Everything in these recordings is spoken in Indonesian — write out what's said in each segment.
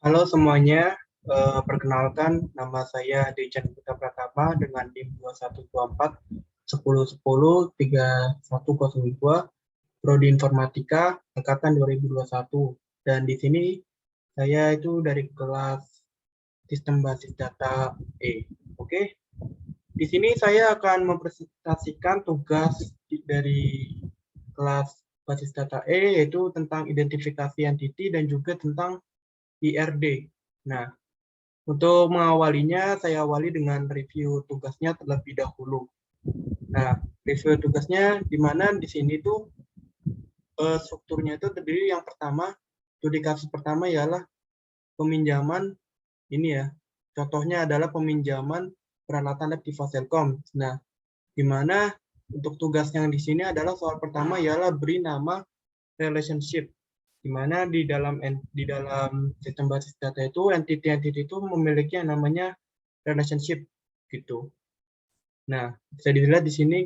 Halo semuanya, perkenalkan nama saya Dejan Putra Pratama dengan NIM 2124 1010 3102 Prodi Informatika angkatan 2021. Dan di sini saya itu dari kelas Sistem Basis Data E. Oke. Di sini saya akan mempresentasikan tugas dari kelas Basis Data E, yaitu tentang identifikasi entity dan juga tentang IRD. Nah, untuk mengawalinya, saya awali dengan review tugasnya terlebih dahulu. Nah, review tugasnya di mana di sini tuh strukturnya itu terdiri yang pertama, studi kasus pertama ialah peminjaman ini ya. Contohnya adalah peminjaman peralatan lab di Faselkom. Nah, di mana untuk tugas yang di sini adalah soal pertama ialah beri nama relationship, di mana di dalam sistem basis data itu entity-entity itu memiliki yang namanya relationship gitu. Nah, bisa dilihat di sini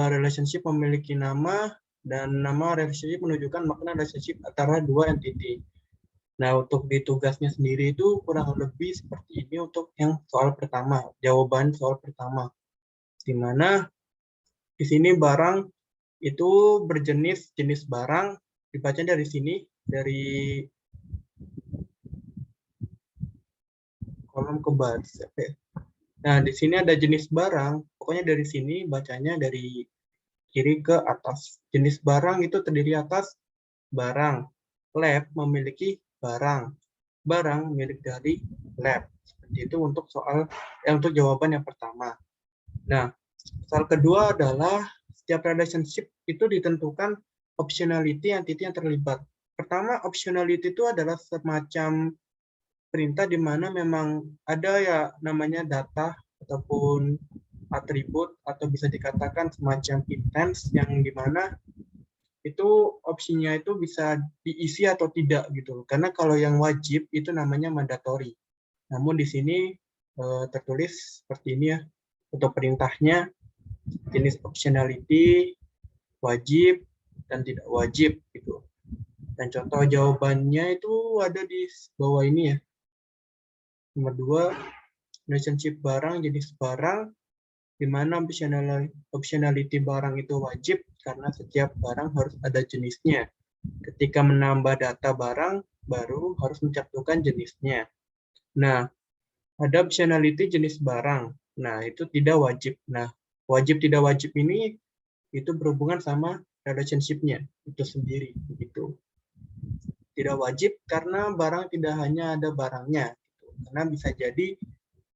relationship memiliki nama dan nama relationship menunjukkan makna relationship antara dua entity. Nah, untuk di tugasnya sendiri itu kurang lebih seperti ini untuk yang soal pertama, jawaban soal pertama. Di mana di sini barang itu jenis barang dibaca dari sini, dari kolom ke baris. Nah, di sini ada jenis barang, pokoknya dari sini bacanya dari kiri ke atas. Jenis barang itu terdiri atas barang. Lab memiliki barang. Barang milik dari lab. Seperti itu untuk untuk jawaban yang pertama. Nah, soal kedua adalah setiap relationship itu ditentukan optionality entity yang terlibat. Pertama, optionality itu adalah semacam perintah di mana memang ada ya namanya data ataupun atribut atau bisa dikatakan semacam intents yang dimana itu opsinya itu bisa diisi atau tidak gitu. Karena kalau yang wajib itu namanya mandatory. Namun di sini tertulis seperti ini ya untuk perintahnya jenis optionality wajib dan tidak wajib gitu. Dan contoh jawabannya itu ada di bawah ini ya. Nomor 2, relationship barang jenis barang, di mana optionality barang itu wajib karena setiap barang harus ada jenisnya. Ketika menambah data barang, baru harus mencantumkan jenisnya. Nah, ada optionality jenis barang. Nah, itu tidak wajib. Nah, wajib tidak wajib ini itu berhubungan sama relationship-nya itu sendiri. Begitu. Tidak wajib karena barang tidak hanya ada barangnya. Gitu. Karena bisa jadi,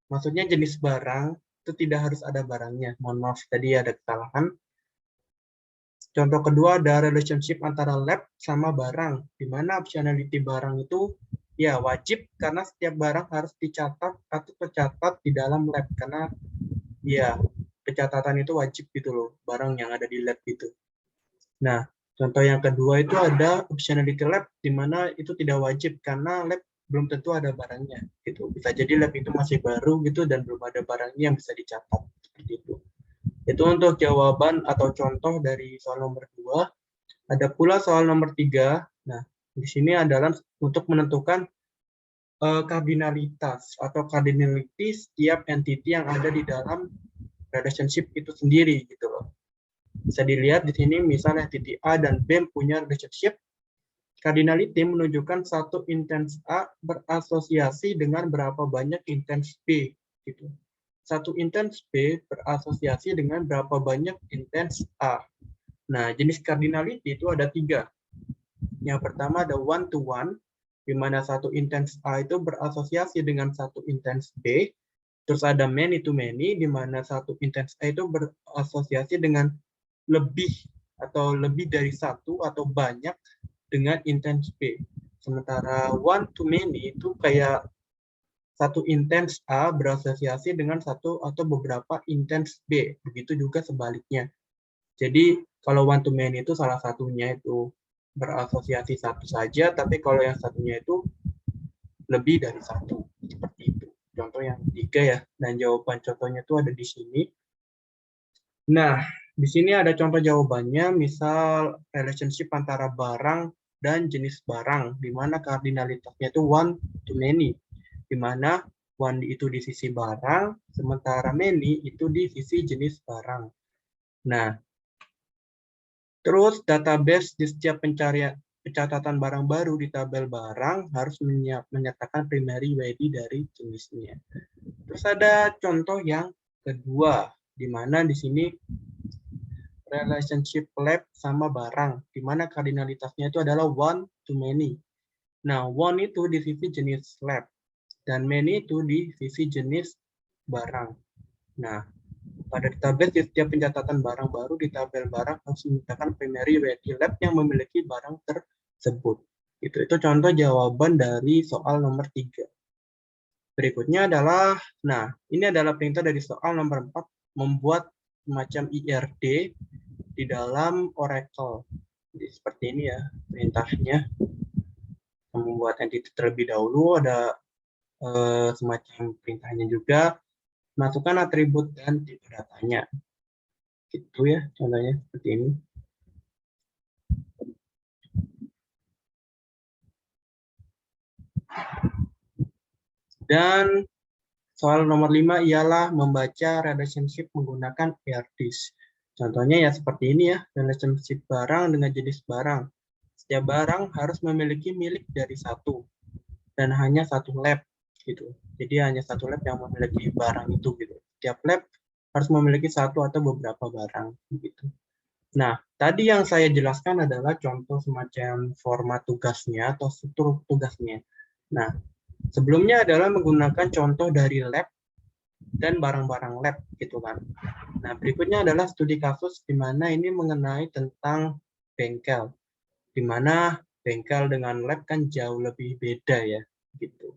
maksudnya jenis barang itu tidak harus ada barangnya. Mohon maaf, tadi ada kesalahan. Contoh kedua ada relationship antara lab sama barang, di mana optionality barang itu ya wajib karena setiap barang harus dicatat atau tercatat di dalam lab karena ya pencatatan itu wajib gitu loh, barang yang ada di lab itu. Nah, contoh yang kedua itu ada optionality lab di mana itu tidak wajib karena lab belum tentu ada barangnya gitu. Bisa jadi lab itu masih baru gitu dan belum ada barangnya yang bisa dicatat seperti itu. Itu untuk jawaban atau contoh dari soal nomor 2. Ada pula soal nomor 3. Nah, di sini adalah untuk menentukan kardinalitas atau cardinality setiap entity yang ada di dalam relationship itu sendiri gitu loh. Bisa dilihat di sini misalnya entity A dan B punya relationship. Cardinality menunjukkan satu intens A berasosiasi dengan berapa banyak intens B gitu. Satu intens B berasosiasi dengan berapa banyak intens A. Nah, jenis cardinality itu ada 3. Yang pertama ada one to one, di mana satu intens A itu berasosiasi dengan satu intens B. Terus ada many to many, di mana satu intens A itu berasosiasi dengan lebih atau lebih dari satu atau banyak dengan intens B. Sementara one to many itu kayak satu intens A berasosiasi dengan satu atau beberapa intens B. Begitu juga sebaliknya. Jadi kalau one to many itu salah satunya itu berasosiasi satu saja, tapi kalau yang satunya itu lebih dari satu. Seperti itu. Contoh yang ketiga ya, dan jawaban contohnya itu ada di sini. Nah, di sini ada contoh jawabannya, misal relationship antara barang dan jenis barang, di mana kardinalitasnya itu one to many, di mana one itu di sisi barang, sementara many itu di sisi jenis barang. Nah, terus database di setiap pencatatan barang baru di tabel barang harus menyertakan primary ID dari jenisnya. Terus ada contoh yang kedua, di mana di sini relationship lab sama barang, di mana kardinalitasnya itu adalah one to many. Nah, one itu di sisi jenis lab, dan many itu di sisi jenis barang. Nah, pada database di setiap pencatatan barang baru di tabel barang harus menyertakan primary ID lab yang memiliki barang tersebut. Itu contoh jawaban dari soal nomor 3. Berikutnya adalah, nah ini adalah perintah dari soal nomor 4, membuat semacam IRD di dalam Oracle. Jadi seperti ini ya perintahnya. Membuat entity terlebih dahulu, ada semacam perintahnya juga. Masukkan atribut dan tipe datanya. Gitu ya, contohnya seperti ini. Dan soal nomor 5 ialah membaca relationship menggunakan ARDs. Contohnya ya seperti ini ya, relationship barang dengan jenis barang. Setiap barang harus memiliki milik dari satu dan hanya satu lab gitu. Jadi hanya satu lab yang memiliki barang itu gitu. Setiap lab harus memiliki satu atau beberapa barang gitu. Nah, tadi yang saya jelaskan adalah contoh semacam format tugasnya atau struktur tugasnya. Nah, sebelumnya adalah menggunakan contoh dari lab dan barang-barang lab gitu kan. Nah, berikutnya adalah studi kasus di mana ini mengenai tentang bengkel. Di mana bengkel dengan lab kan jauh lebih beda ya gitu.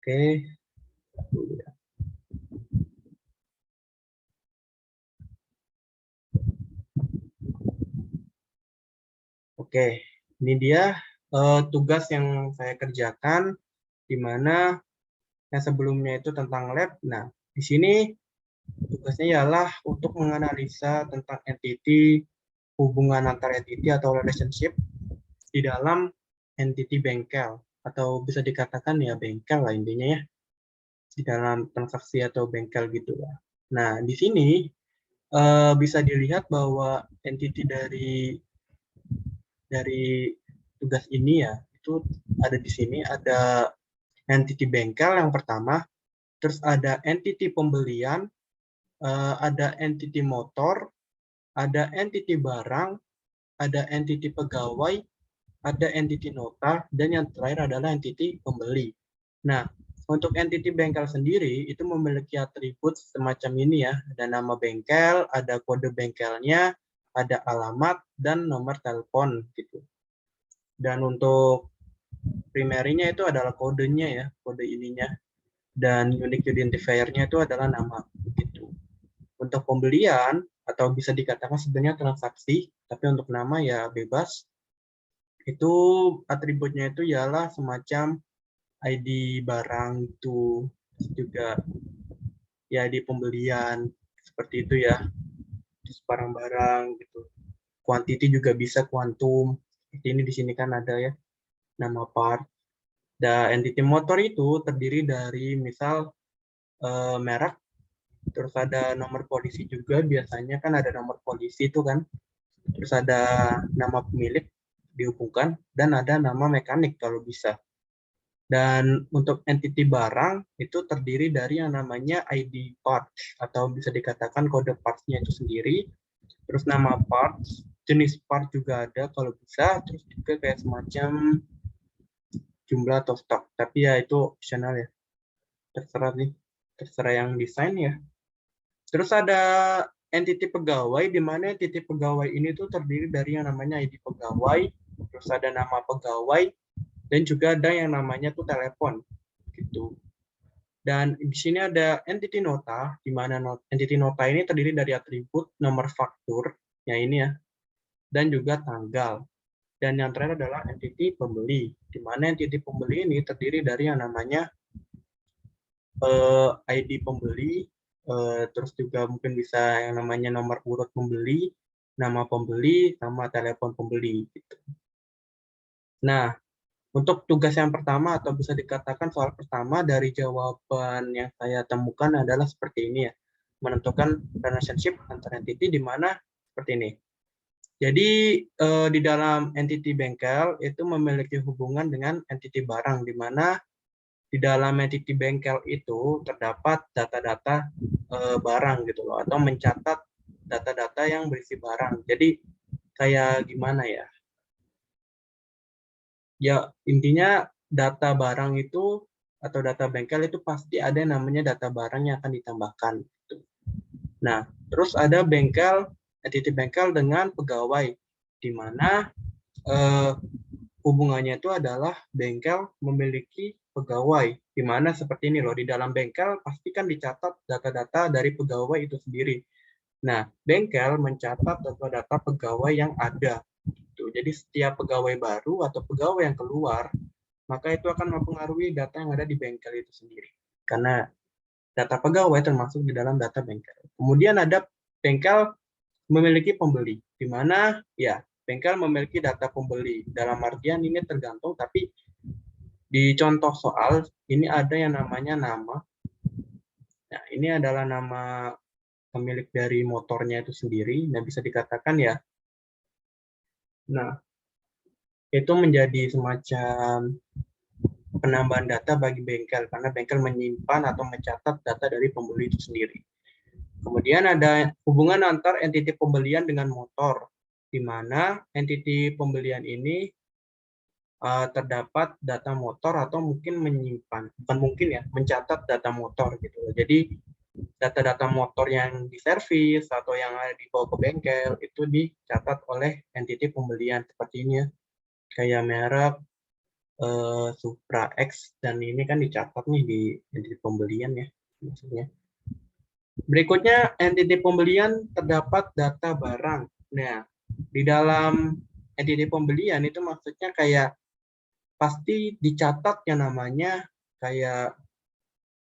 Oke. Oke, ini dia tugas yang saya kerjakan di mana yang sebelumnya itu tentang lab. Nah, di sini tugasnya ialah untuk menganalisa tentang entity, hubungan antar entity atau relationship di dalam entity bengkel, atau bisa dikatakan ya bengkel lah intinya ya, di dalam transaksi atau bengkel gitu ya. Nah, di sini bisa dilihat bahwa entity dari tugas ini ya, itu ada di sini, ada entity bengkel yang pertama, terus ada entity pembelian, ada entity motor, ada entity barang, ada entity pegawai, ada entity nota, dan yang terakhir adalah entity pembeli. Nah, untuk entity bengkel sendiri itu memiliki atribut semacam ini ya, ada nama bengkel, ada kode bengkelnya, ada alamat, dan nomor telepon gitu. Dan untuk primerinya itu adalah kodenya ya, kode ininya. Dan unique identifier-nya itu adalah nama gitu. Untuk pembelian atau bisa dikatakan sebenarnya transaksi, tapi untuk nama ya bebas. Itu atributnya itu ialah semacam ID barang itu, juga ya ID pembelian seperti itu ya. Terus barang-barang gitu. Quantity juga bisa quantum. Seperti ini di sini kan ada ya nama part. Dan entity motor itu terdiri dari misal merek, terus ada nomor polisi juga, biasanya kan ada nomor polisi itu kan, terus ada nama pemilik dihubungkan, dan ada nama mekanik kalau bisa. Dan untuk entity barang itu terdiri dari yang namanya ID parts, atau bisa dikatakan kode parts-nya itu sendiri, terus nama parts, jenis part juga ada kalau bisa, terus juga kayak semacam jumlah atau stok, tapi ya itu optional ya, terserah nih, terserah yang desain ya. Terus ada entity pegawai, di mana entity pegawai ini tuh terdiri dari yang namanya ID pegawai, terus ada nama pegawai, dan juga ada yang namanya tuh telepon, gitu. Dan di sini ada entity nota, di mana entity nota ini terdiri dari atribut nomor faktur, ya ini ya, dan juga tanggal. Dan yang terakhir adalah entity pembeli, di mana entity pembeli ini terdiri dari yang namanya ID pembeli, terus juga mungkin bisa yang namanya nomor urut pembeli, nama pembeli, sama telepon pembeli gitu. Nah, untuk tugas yang pertama atau bisa dikatakan soal pertama dari jawaban yang saya temukan adalah seperti ini ya. Menentukan relationship antar entity di mana seperti ini. Jadi di dalam entity bengkel itu memiliki hubungan dengan entity barang di mana di dalam entity bengkel itu terdapat data-data barang gitu loh atau mencatat data-data yang berisi barang. Jadi kayak gimana ya? Ya, intinya data barang itu atau data bengkel itu pasti ada yang namanya data barang yang akan ditambahkan. Gitu. Nah, terus ada bengkel, entity bengkel dengan pegawai, di mana hubungannya itu adalah bengkel memiliki pegawai, di mana seperti ini loh, di dalam bengkel pasti kan dicatat data-data dari pegawai itu sendiri. Nah, bengkel mencatat data-data pegawai yang ada. Jadi setiap pegawai baru atau pegawai yang keluar, maka itu akan mempengaruhi data yang ada di bengkel itu sendiri. Karena data pegawai termasuk di dalam data bengkel. Kemudian ada bengkel memiliki pembeli, di mana ya bengkel memiliki data pembeli. Dalam artian ini tergantung, tapi di contoh soal ini ada yang namanya nama. Nah, ini adalah nama pemilik dari motornya itu sendiri. Nah, bisa dikatakan ya. Nah, itu menjadi semacam penambahan data bagi bengkel karena bengkel menyimpan atau mencatat data dari pembeli itu sendiri. Kemudian ada hubungan antar entiti pembelian dengan motor, di mana entiti pembelian ini terdapat data motor atau mungkin menyimpan, bukan mungkin ya, mencatat data motor gitu. Jadi data-data motor yang diservis atau yang ada dibawa ke bengkel itu dicatat oleh entiti pembelian seperti ini ya, kayak merek Supra X dan ini kan dicatat nih di entiti pembelian ya maksudnya. Berikutnya entiti pembelian terdapat data barang. Nah, di dalam entiti pembelian itu maksudnya kayak pasti dicatat yang namanya kayak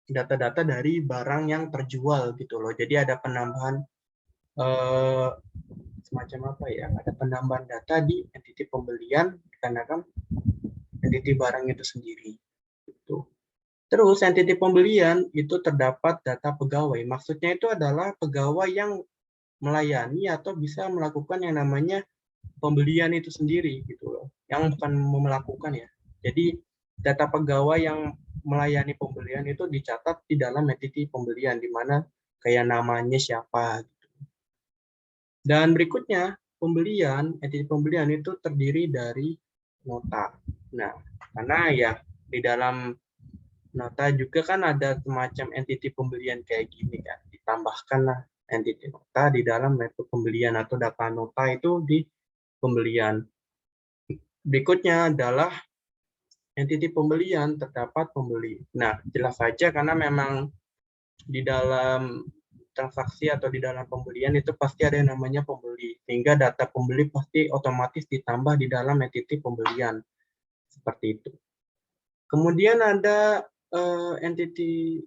data-data dari barang yang terjual gitu loh. Jadi ada penambahan semacam apa ya? Ada penambahan data di entiti pembelian karena kan entiti barang itu sendiri. Gitu. Terus entiti pembelian itu terdapat data pegawai. Maksudnya itu adalah pegawai yang melayani atau bisa melakukan yang namanya pembelian itu sendiri gitu loh. Yang bukan melakukan ya. Jadi data pegawai yang melayani pembelian itu dicatat di dalam entity pembelian di mana kayak namanya siapa gitu. Dan berikutnya entity pembelian itu terdiri dari nota. Nah, karena ya di dalam nota juga kan ada semacam entity pembelian kayak gini kan. Ditambahkanlah entity nota di dalam metode pembelian atau data nota itu di pembelian. Berikutnya adalah entity pembelian terdapat pembeli. Nah, jelas saja karena memang di dalam transaksi atau di dalam pembelian itu pasti ada yang namanya pembeli. Sehingga data pembeli pasti otomatis ditambah di dalam entity pembelian. Seperti itu. Kemudian ada entity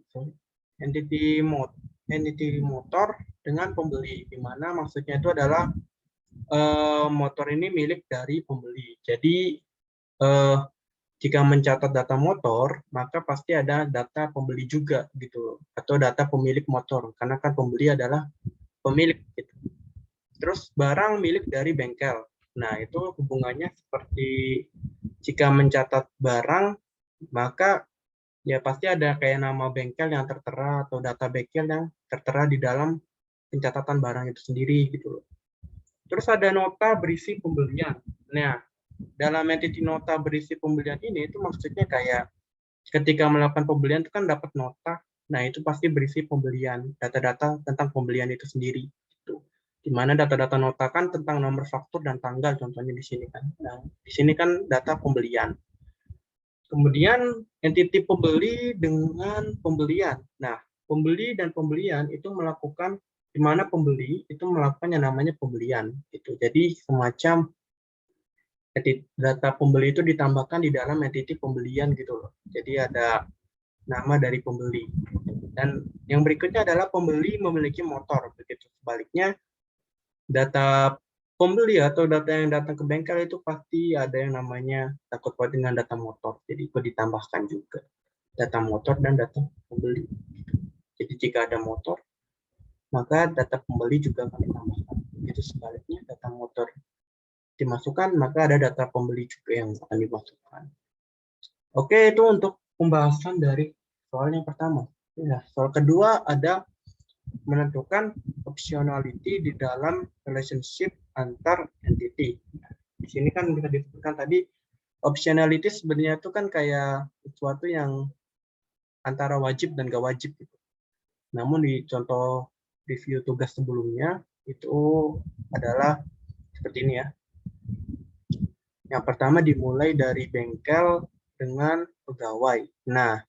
motor dengan pembeli, di mana maksudnya itu adalah motor ini milik dari pembeli. Jadi jika mencatat data motor, maka pasti ada data pembeli juga gitu, atau data pemilik motor, karena kan pembeli adalah pemilik. Gitu. Terus barang milik dari bengkel. Nah itu hubungannya seperti jika mencatat barang, maka ya pasti ada kayak nama bengkel yang tertera atau data bengkel yang tertera di dalam pencatatan barang itu sendiri gitu loh. Terus ada nota berisi pembelian. Nah, dalam entity nota berisi pembelian ini itu maksudnya kayak ketika melakukan pembelian itu kan dapat nota. Nah, itu pasti berisi pembelian, data-data tentang pembelian itu sendiri gitu. Di mana data-data nota kan tentang nomor faktur dan tanggal contohnya di sini kan. Nah, di sini kan data pembelian. Kemudian entity pembeli dengan pembelian. Nah, pembeli dan pembelian itu melakukan di mana pembeli itu melakukan yang namanya pembelian gitu. Jadi semacam data pembeli itu ditambahkan di dalam entity pembelian gitu loh. Jadi ada nama dari pembeli. Dan yang berikutnya adalah pembeli memiliki motor begitu. Sebaliknya data pembeli atau data yang datang ke bengkel itu pasti ada yang namanya takut paut dengan data motor. Jadi itu ditambahkan juga data motor dan data pembeli. Jadi jika ada motor, maka data pembeli juga akan ditambahkan. Itu sebaliknya, data motor dimasukkan, maka ada data pembeli juga yang akan dimasukkan. Oke, itu untuk pembahasan dari soal yang pertama. Ya, soal kedua ada menentukan optionality di dalam relationship antar entity. Di sini kan bisa disebutkan tadi optionality sebenarnya itu kan kayak sesuatu yang antara wajib dan gak wajib gitu. Namun di contoh review tugas sebelumnya itu adalah seperti ini ya. Yang pertama dimulai dari bengkel dengan pegawai. Nah,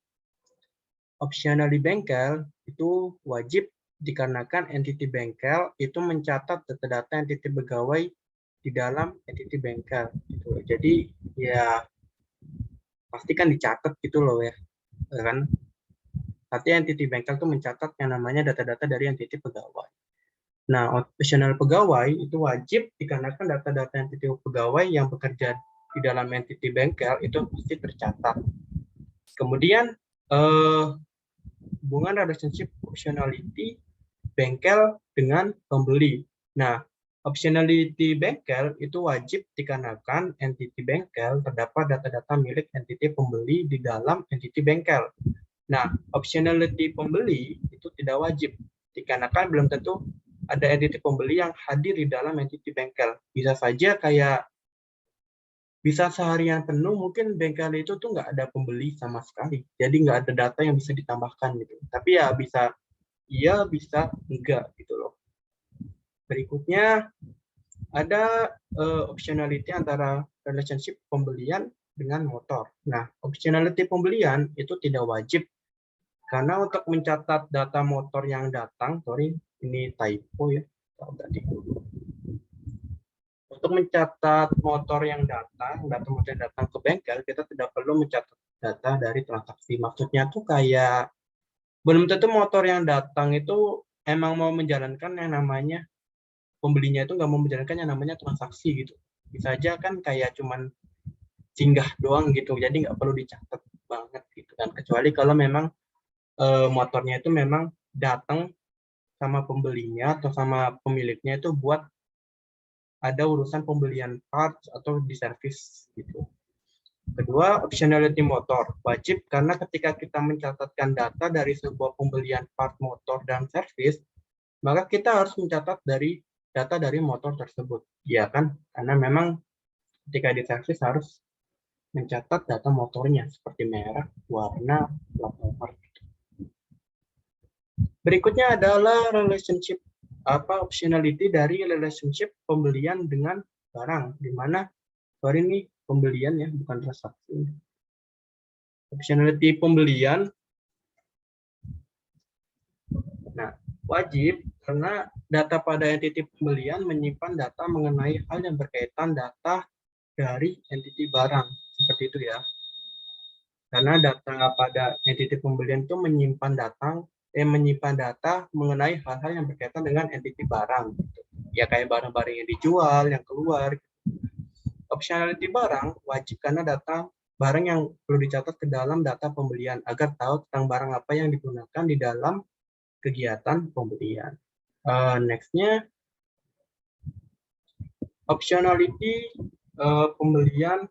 opsional di bengkel itu wajib dikarenakan entity bengkel itu mencatat data-data entity pegawai di dalam entity bengkel. Gitu. Jadi ya pasti kan dicatat gitu loh ya, kan? Artinya entity bengkel itu mencatat yang namanya data-data dari entity pegawai. Nah, opsional pegawai itu wajib dikarenakan data-data entity pegawai yang bekerja di dalam entity bengkel itu pasti tercatat. Kemudian hubungan relationship optionality bengkel dengan pembeli. Nah, optionality bengkel itu wajib dikarenakan entity bengkel terdapat data-data milik entity pembeli di dalam entity bengkel. Nah, optionality pembeli itu tidak wajib dikarenakan belum tentu ada entity pembeli yang hadir di dalam entity bengkel. Bisa saja kayak bisa seharian penuh mungkin bengkel itu tuh nggak ada pembeli sama sekali. Jadi nggak ada data yang bisa ditambahkan gitu. Tapi ya bisa iya, bisa enggak gitu loh. Berikutnya ada optionality antara relationship pembelian dengan motor. Nah, optionality pembelian itu tidak wajib karena untuk mencatat data motor yang datang, sorry, ini typo ya. Untuk mencatat motor yang datang, data motor yang datang ke bengkel, kita tidak perlu mencatat data dari transaksi. Maksudnya tuh kayak belum tentu motor yang datang itu emang mau menjalankan yang namanya pembelinya itu nggak mau menjalankan yang namanya transaksi gitu. Bisa aja kan kayak cuman singgah doang gitu, jadi nggak perlu dicatat banget gitu kan. Kecuali kalau memang motornya itu memang datang sama pembelinya atau sama pemiliknya itu buat ada urusan pembelian parts atau di servis gitu. Kedua, optionality motor wajib karena ketika kita mencatatkan data dari sebuah pembelian part motor dan servis, maka kita harus mencatat dari data dari motor tersebut, ya kan? Karena memang ketika di servis harus mencatat data motornya seperti merek, warna, plat nomor. Berikutnya adalah relationship optionality dari relationship pembelian dengan barang, di mana sorry ini pembelian ya, bukan transaksi. Optionality pembelian, nah wajib karena data pada entity pembelian menyimpan data mengenai hal yang berkaitan data dari entity barang, seperti itu ya. Karena data pada entity pembelian itu menyimpan data mengenai hal-hal yang berkaitan dengan entity barang. Gitu. Ya kayak barang-barang yang dijual, yang keluar. Optionality barang wajib karena data barang yang perlu dicatat ke dalam data pembelian agar tahu tentang barang apa yang digunakan di dalam kegiatan pembelian. Nextnya optionality pembelian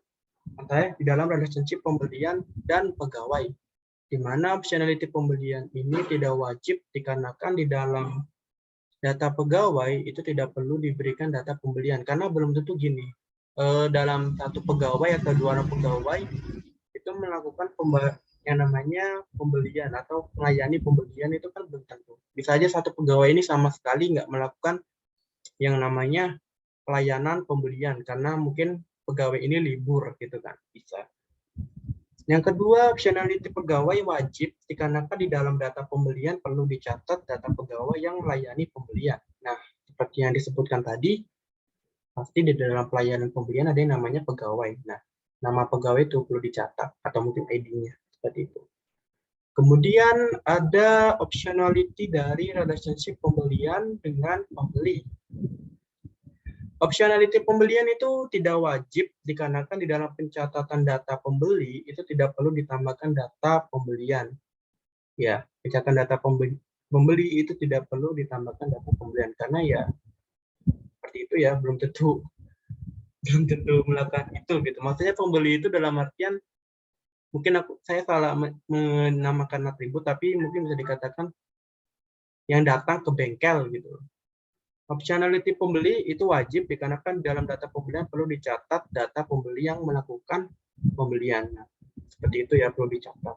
di dalam relationship pembelian dan pegawai, di mana optionality pembelian ini tidak wajib dikarenakan di dalam data pegawai itu tidak perlu diberikan data pembelian karena belum tentu gini, dalam satu pegawai atau dua orang pegawai itu melakukan yang namanya pembelian atau melayani pembelian itu kan belum tentu. Bisa aja satu pegawai ini sama sekali nggak melakukan yang namanya pelayanan pembelian karena mungkin pegawai ini libur gitu kan, bisa. Yang kedua, optionality pegawai wajib dikarenakan di dalam data pembelian perlu dicatat data pegawai yang melayani pembelian. Nah, seperti yang disebutkan tadi, pasti di dalam pelayanan pembelian ada yang namanya pegawai. Nah, nama pegawai itu perlu dicatat atau mungkin ID-nya seperti itu. Kemudian ada optionality dari relationship pembelian dengan pembeli. Optionality pembelian itu tidak wajib dikarenakan di dalam pencatatan data pembeli itu tidak perlu ditambahkan data pembelian. Ya, pencatatan data pembeli itu tidak perlu ditambahkan data pembelian karena ya seperti itu ya, belum tentu melakukan itu gitu. Maksudnya pembeli itu dalam artian mungkin saya salah menamakan atribut, tapi mungkin bisa dikatakan yang datang ke bengkel gitu. Optionality pembeli itu wajib dikarenakan dalam data pembelian perlu dicatat data pembeli yang melakukan pembelian. Nah, seperti itu ya, perlu dicatat.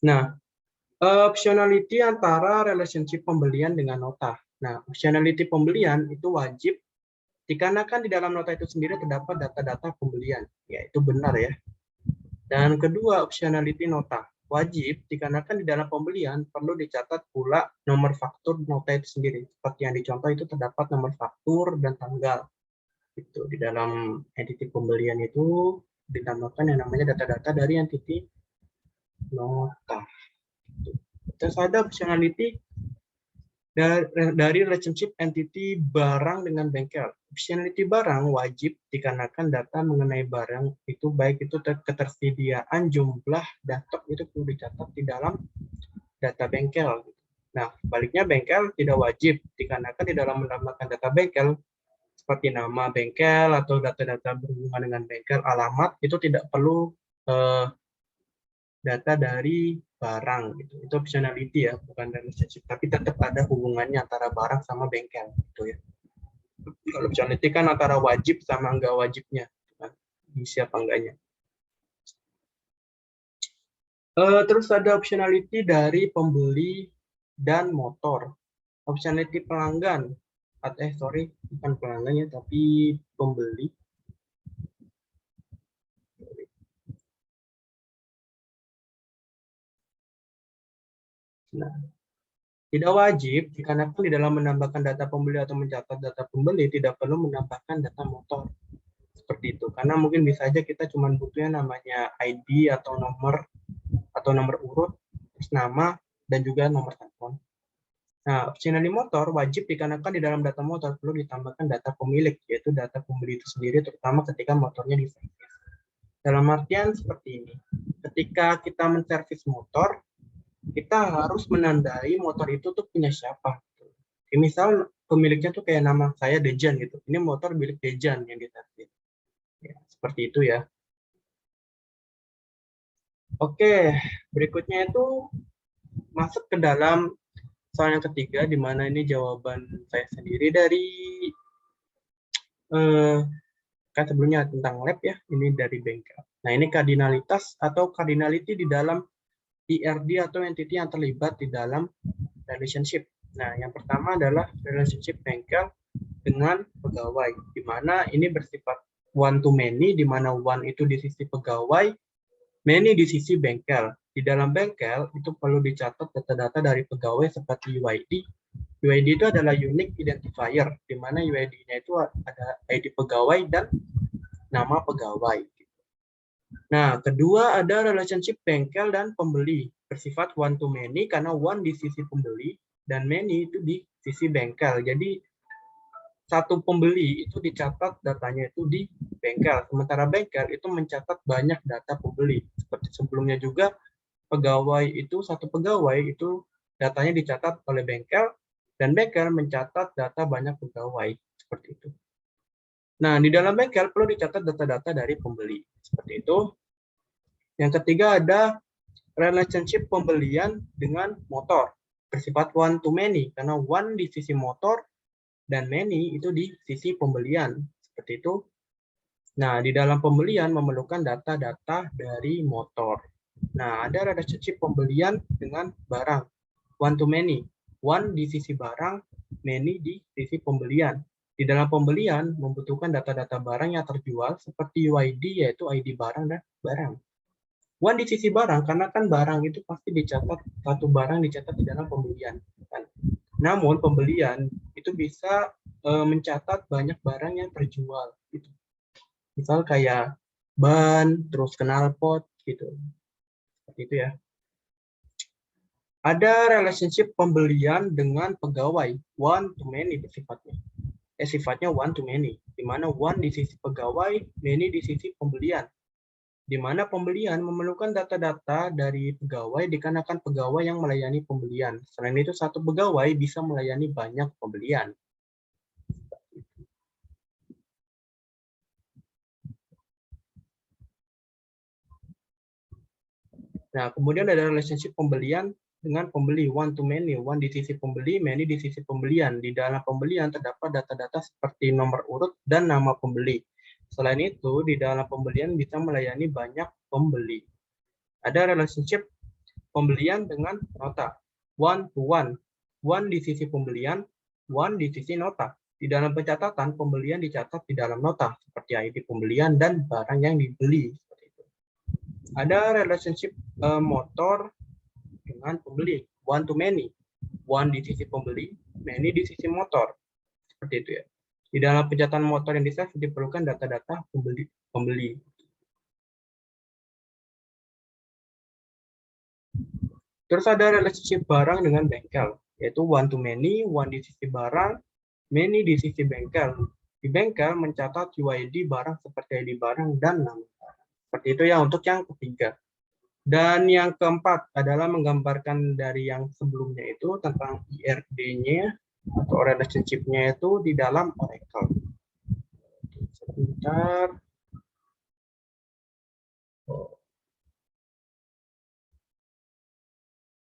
Nah, optionality antara relationship pembelian dengan nota. Nah, optionality pembelian itu wajib dikarenakan di dalam nota itu sendiri terdapat data-data pembelian. Ya, itu benar ya. Dan kedua, optionality nota. Wajib dikarenakan di dalam pembelian perlu dicatat pula nomor faktur nota itu sendiri. Seperti yang dicontoh itu terdapat nomor faktur dan tanggal. Itu di dalam entity pembelian itu ditambahkan yang namanya data-data dari entity nota. Terus ada optionality dari relationship entity barang dengan bengkel. Optionality barang wajib dikarenakan data mengenai barang itu baik itu ketersediaan, jumlah, datok itu perlu dicatat di dalam data bengkel. Nah, baliknya bengkel tidak wajib dikarenakan di dalam menambahkan data bengkel seperti nama bengkel atau data-data berhubungan dengan bengkel, alamat itu tidak perlu data dari barang gitu. Itu optionality ya, bukan relationship, tapi tetap ada hubungannya antara barang sama bengkel gitu ya. Kalau optionality kan antara wajib sama enggak wajibnya, isi apa enggaknya. Terus ada optionality dari pembeli dan motor. Optionality pelanggan, sorry, bukan pelanggannya tapi pembeli. Nah, tidak wajib dikarenakan di dalam menambahkan data pembeli atau mencatat data pembeli tidak perlu menambahkan data motor. Seperti itu. Karena mungkin bisa aja kita cuma butuhnya namanya ID atau nomor urut, terus nama dan juga nomor telepon. Nah, optionality motor wajib dikarenakan di dalam data motor perlu ditambahkan data pemilik, yaitu data pembeli itu sendiri, terutama ketika motornya diservis. Dalam artian seperti ini. Ketika kita menservis motor, kita harus menandai motor itu tuh punya siapa. Misal pemiliknya tuh kayak nama saya Dejan gitu. Ini motor milik Dejan yang diservis. Ya, seperti itu ya. Oke, berikutnya itu masuk ke dalam soal yang ketiga, di mana ini jawaban saya sendiri dari kan sebelumnya tentang lab ya, ini dari bengkel. Nah, ini kardinalitas atau cardinality di dalam IRD atau entity yang terlibat di dalam relationship. Nah, yang pertama adalah relationship bengkel dengan pegawai, di mana ini bersifat one to many, di mana one itu di sisi pegawai, many di sisi bengkel. Di dalam bengkel itu perlu dicatat data-data dari pegawai seperti UID. UID itu adalah unique identifier, di mana UID-nya itu ada ID pegawai dan nama pegawai. Nah, kedua ada relationship bengkel dan pembeli, bersifat one to many karena one di sisi pembeli dan many itu di sisi bengkel. Jadi satu pembeli itu dicatat datanya itu di bengkel, sementara bengkel itu mencatat banyak data pembeli. Seperti sebelumnya juga satu pegawai itu datanya dicatat oleh bengkel dan bengkel mencatat data banyak pegawai, seperti itu. Nah, di dalam bengkel perlu dicatat data-data dari pembeli, seperti itu. Yang ketiga ada relationship pembelian dengan motor, bersifat one to many karena one di sisi motor dan many itu di sisi pembelian, seperti itu. Nah, di dalam pembelian memerlukan data-data dari motor. Nah, ada relationship pembelian dengan barang, one to many, one di sisi barang, many di sisi pembelian. Di dalam pembelian membutuhkan data-data barang yang terjual seperti UID, yaitu ID barang dan barang. One di sisi barang, karena kan barang itu pasti dicatat, satu barang dicatat di dalam pembelian. Kan? Namun pembelian itu bisa mencatat banyak barang yang terjual. Gitu. Misal kayak ban, terus knalpot, gitu. Seperti itu ya. Ada relationship pembelian dengan pegawai, one to many sifatnya. sifatnya one to many, di mana one di sisi pegawai, many di sisi pembelian. Di mana pembelian memerlukan data-data dari pegawai dikarenakan pegawai yang melayani pembelian. Selain itu, satu pegawai bisa melayani banyak pembelian. Nah, kemudian ada relationship pembelian dengan pembeli, one to many, one di sisi pembeli, many di sisi pembelian. Di dalam pembelian terdapat data-data seperti nomor urut dan nama pembeli. Selain itu, di dalam pembelian bisa melayani banyak pembeli. Ada relationship pembelian dengan nota, one to one, one di sisi pembelian, one di sisi nota. Di dalam pencatatan, pembelian dicatat di dalam nota, seperti ID pembelian dan barang yang dibeli. Ada relationship motor dengan pembeli, one to many, one di sisi pembeli, many di sisi motor, seperti itu ya. Di dalam pencatatan motor yang disave diperlukan data-data pembeli. Terus ada relationship barang dengan bengkel, yaitu one to many, one di sisi barang, many di sisi bengkel. Di bengkel mencatat UID barang seperti ID barang dan nama barang. Seperti itu ya untuk yang ketiga. Dan yang keempat adalah menggambarkan dari yang sebelumnya itu tentang IRD-nya atau relationship-nya itu di dalam Oracle. Sebentar.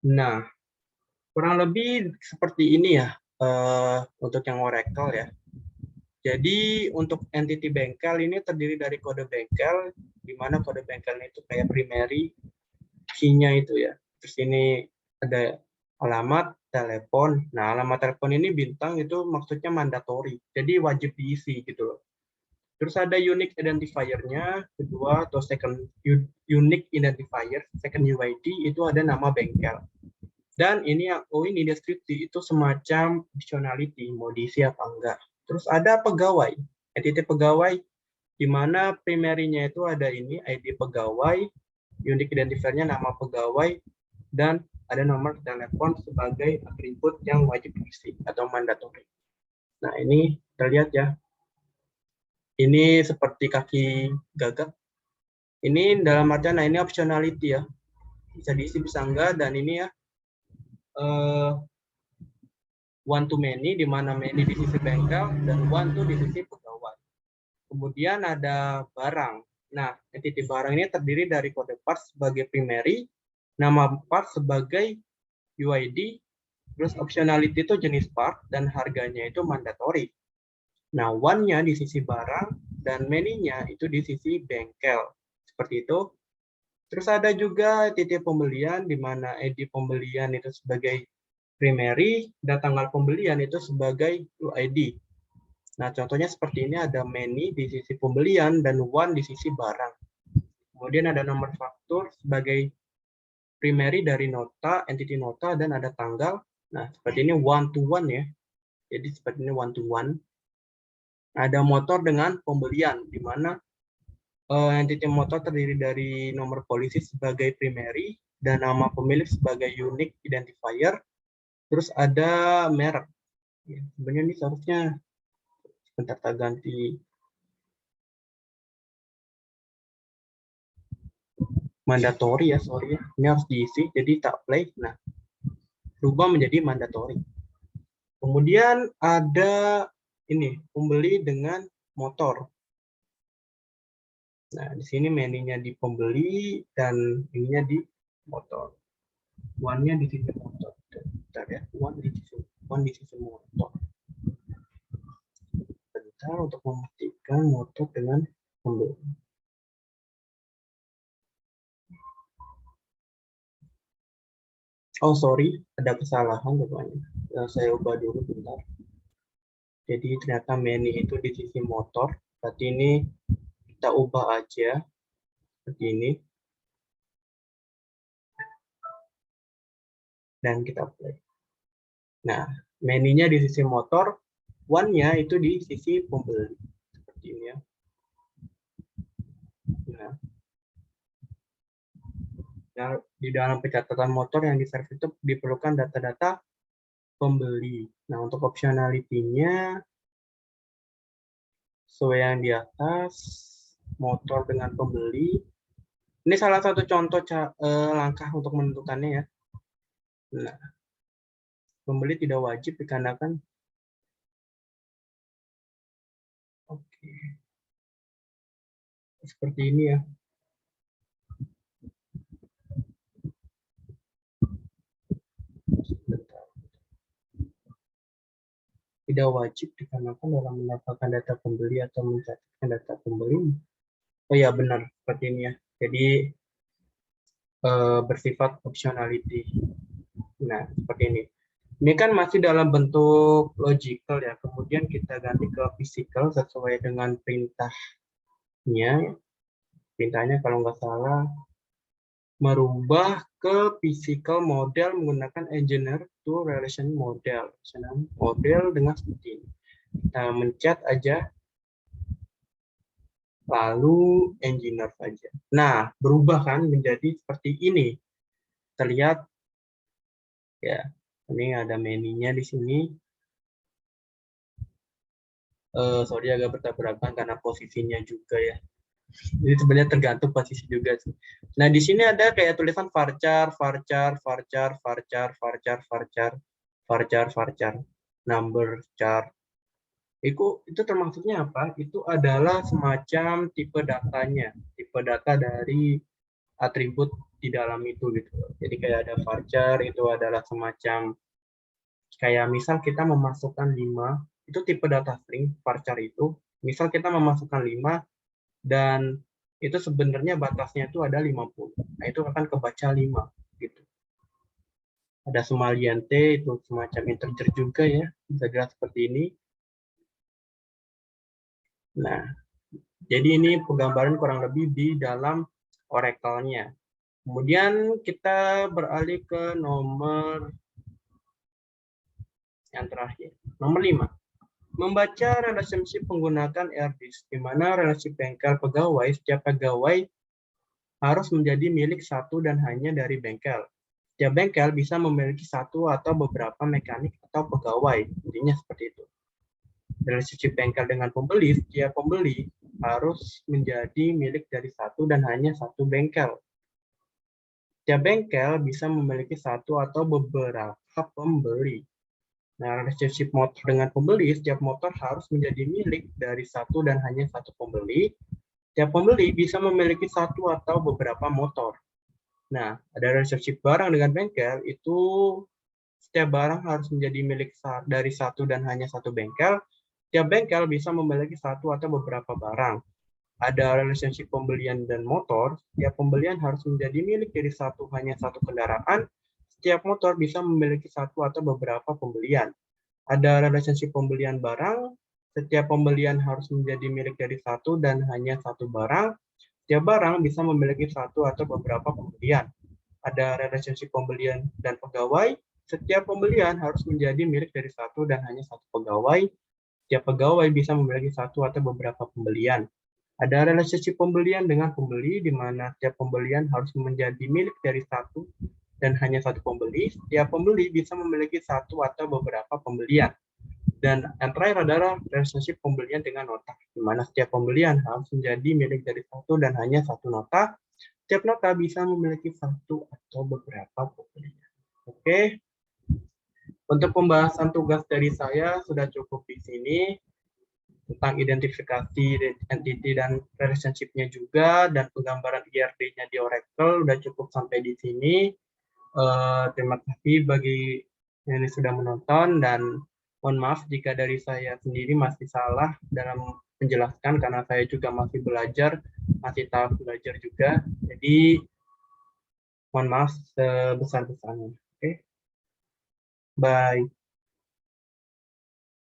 Nah, kurang lebih seperti ini ya untuk yang Oracle ya. Jadi untuk entity bengkel ini terdiri dari kode bengkel, di mana kode bengkelnya itu kayak primary, key-nya itu ya. Terus ini ada alamat telepon. Nah, alamat telepon ini bintang itu maksudnya mandatory. Jadi wajib diisi gitu loh. Terus ada unique identifier-nya, kedua atau second unique identifier, second UID itu ada nama bengkel. Dan ini yang ini deskripsi itu semacam dictionality, mau diisi apa enggak. Terus ada pegawai, entity pegawai, di mana primary-nya itu ada ini, ID pegawai, unique identifier-nya nama pegawai, dan ada nomor telepon sebagai atribut yang wajib diisi atau mandatory. Nah, ini terlihat ya. Ini seperti kaki gagak. Ini dalam artian, nah ini optionality ya. Bisa diisi, bisa enggak, dan ini ya, one to many, di mana many di sisi bengkel, dan one to di sisi pegawai. Kemudian ada barang. Nah, entity barang ini terdiri dari kode part sebagai primary, nama part sebagai UID, terus optionality itu jenis part, dan harganya itu mandatory. Nah, one-nya di sisi barang, dan many-nya itu di sisi bengkel. Seperti itu. Terus ada juga titik pembelian, di mana ID pembelian itu sebagai primary, dan tanggal pembelian itu sebagai UID. Nah, contohnya seperti ini, ada many di sisi pembelian dan one di sisi barang. Kemudian ada nomor faktur sebagai primary dari nota, entity nota, dan ada tanggal. Nah, seperti ini one to one ya. Jadi seperti ini one to one. Ada motor dengan pembelian, di mana entity motor terdiri dari nomor polisi sebagai primary dan nama pemilik sebagai unique identifier. Terus ada merek. Ya, sebenarnya ini seharusnya sebentar tak ganti mandatory ya, sorry ya. Ini harus diisi, jadi tak play. Nah, berubah menjadi mandatory. Kemudian ada ini, pembeli dengan motor. Nah, di sini menu-nya di pembeli dan ininya di motor. One-nya di sisi motor. Bentar ya, one di sisi motor. Bentar untuk memastikan motor dengan pembeli. Oh, sorry, ada kesalahan rupanya. Saya ubah dulu bentar. Jadi ternyata menu itu di sisi motor. Berarti ini kita ubah aja seperti ini. Dan kita play. Nah, menu-nya di sisi motor, one-nya itu di sisi pembeli. Seperti ini ya. Nah, di dalam pencatatan motor yang di-serve itu diperlukan data-data pembeli. Nah, untuk optionality-nya sesuai yang di atas, motor dengan pembeli. Ini salah satu contoh langkah untuk menentukannya ya. Nah, pembeli tidak wajib dikarenakan. Oke. Seperti ini ya. Tidak wajib dikarenakan dalam mendapatkan data pembeli atau mencatatkan data pembeli. Oh ya, benar seperti ini ya. Jadi bersifat optionality. Nah, seperti ini. Ini kan masih dalam bentuk logical ya. Kemudian kita ganti ke physical sesuai dengan perintahnya. Perintahnya kalau nggak salah merubah ke physical model menggunakan engineer to relation model. Model dengan seperti ini. Kita mencet aja, lalu engineer saja. Nah, berubah kan menjadi seperti ini. Terlihat ya, ini ada menunya di sini. Sorry agak bertabrakan karena posisinya juga ya. Jadi sebenarnya tergantung posisi juga sih. Nah, di sini ada kayak tulisan varchar, number char. Itu termasuknya apa? Itu adalah semacam tipe datanya, tipe data dari atribut di dalam itu gitu. Jadi kayak ada varchar, itu adalah semacam kayak misal kita memasukkan 5, itu tipe data string varchar itu. Misal kita memasukkan 5 dan itu sebenarnya batasnya itu ada 50. Nah, itu akan kebaca 5 gitu. Ada Somalian T, itu semacam integer juga ya, bisa dilihat seperti ini. Nah, jadi ini penggambaran kurang lebih di dalam Oracle-nya. Kemudian kita beralih ke nomor yang terakhir, nomor 5. Membaca relationship menggunakan RDIS, di mana relationship bengkel pegawai, setiap pegawai harus menjadi milik satu dan hanya dari bengkel. Setiap bengkel bisa memiliki satu atau beberapa mekanik atau pegawai, intinya seperti itu. Relationship bengkel dengan pembeli, setiap pembeli harus menjadi milik dari satu dan hanya satu bengkel. Setiap bengkel bisa memiliki satu atau beberapa pembeli. Nah, relationship motor dengan pembeli, setiap motor harus menjadi milik dari satu dan hanya satu pembeli. Setiap pembeli bisa memiliki satu atau beberapa motor. Nah, ada relationship barang dengan bengkel, itu setiap barang harus menjadi milik dari satu dan hanya satu bengkel. Setiap bengkel bisa memiliki satu atau beberapa barang. Ada relationship pembelian dan motor, setiap pembelian harus menjadi milik dari hanya satu kendaraan. Setiap motor bisa memiliki satu atau beberapa pembelian. Ada relationship pembelian barang, setiap pembelian harus menjadi milik dari satu dan hanya satu barang. Setiap barang bisa memiliki satu atau beberapa pembelian. Ada relationship pembelian dan pegawai, setiap pembelian harus menjadi milik dari satu dan hanya satu pegawai. Setiap pegawai bisa memiliki satu atau beberapa pembelian. Ada relationship pembelian dengan pembeli, di mana setiap pembelian harus menjadi milik dari satu dan hanya satu pembeli. Setiap pembeli bisa memiliki satu atau beberapa pembelian. Dan yang terakhir adalah relationship pembelian dengan nota, di mana setiap pembelian harus menjadi milik dari satu dan hanya satu nota. Setiap nota bisa memiliki satu atau beberapa pembelian. Oke. Untuk pembahasan tugas dari saya sudah cukup di sini. Tentang identifikasi entity dan relationship-nya juga, dan penggambaran IRD-nya di Oracle udah cukup sampai di sini. Terima kasih bagi yang sudah menonton, dan mohon maaf jika dari saya sendiri masih salah dalam menjelaskan, karena saya juga masih belajar, masih tahap belajar juga. Jadi mohon maaf sebesar-besarnya. Oke, bye.